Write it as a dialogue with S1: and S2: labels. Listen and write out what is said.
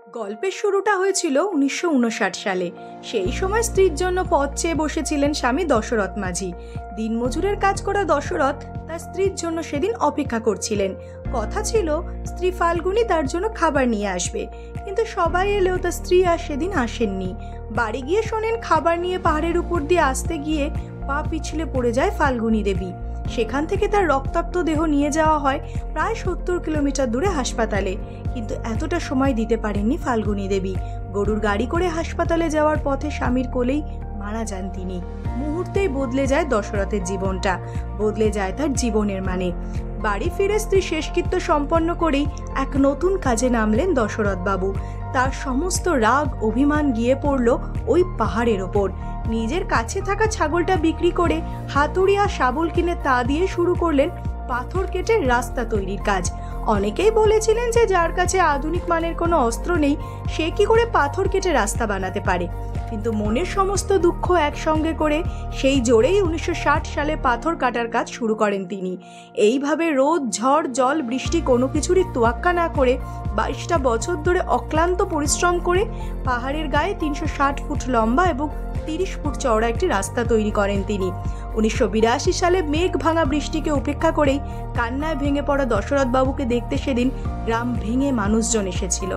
S1: গল্পের শুরুটা হয়েছিল 1959 সালে। সেই সময় স্ত্রীর জন্য পথ চেয়ে বসেছিলেন স্বামী দশরথ মাঝি। দিনমজুরের কাজ করা দশরথ তার স্ত্রীর জন্য সেদিন অপেক্ষা করছিলেন। কথা ছিল স্ত্রী ফাল্গুনী তার জন্য খাবার নিয়ে আসবে, কিন্তু সবাই এলেও তার স্ত্রী আর সেদিন আসেননি। বাড়ি গিয়ে শোনেন খাবার নিয়ে পাহাড়ের উপর দিয়ে আসতে গিয়ে পা পিছলে পড়ে যায় ফাল্গুনী দেবী। সেখান থেকে তার রক্তাক্ত দেহ নিয়ে যাওয়া হয় প্রায় 70 কিলোমিটার দূরে হাসপাতালে, কিন্তু এতটা সময় দিতে পারেননি ফাল্গুনী দেবী। গরুর গাড়ি করে হাসপাতালে যাওয়ার পথে স্বামীর কোলেই মারা যান তিনি। মুহূর্তেই বদলে যায় দশরথের জীবনটা, বদলে যায় তার জীবনের মানে। বাড়ি ফিরে স্ত্রী শেষকৃত্য সম্পন্ন করেই এক নতুন কাজে নামলেন দশরথ বাবু। তার সমস্ত রাগ অভিমান গিয়ে পড়ল ওই পাহাড়ের ওপর। নিজের কাছে থাকা ছাগলটা বিক্রি করে হাতুড়ি আর শাবল কিনে তা দিয়ে শুরু করলেন পাথর কেটে রাস্তা তৈরির কাজ। অনেকেই বলেছিলেন যে যার কাছে আধুনিক মানের কোনো অস্ত্র নেই সে কি করে পাথর কেটে রাস্তা বানাতে পারে, কিন্তু মনের সমস্ত দুঃখ একসঙ্গে করে সেই জোরেই 1960 সালে পাথর কাটার কাজ শুরু করেন তিনি। এইভাবে রোদ ঝড় জল বৃষ্টি কোনো কিছুরই তোয়াক্কা না করে 22টা বছর ধরে অক্লান্ত পরিশ্রম করে পাহাড়ের গায়ে 360 ফুট লম্বা এবং 30 ফুট চওড়া একটি রাস্তা তৈরি করেন তিনি। 1982 সালে মেঘ ভাঙা বৃষ্টিকে উপেক্ষা করেই কান্নায় ভেঙে পড়া দশরথ বাবুকে দেখতে সেদিন গ্রাম ভেঙে মানুষজন এসেছিল।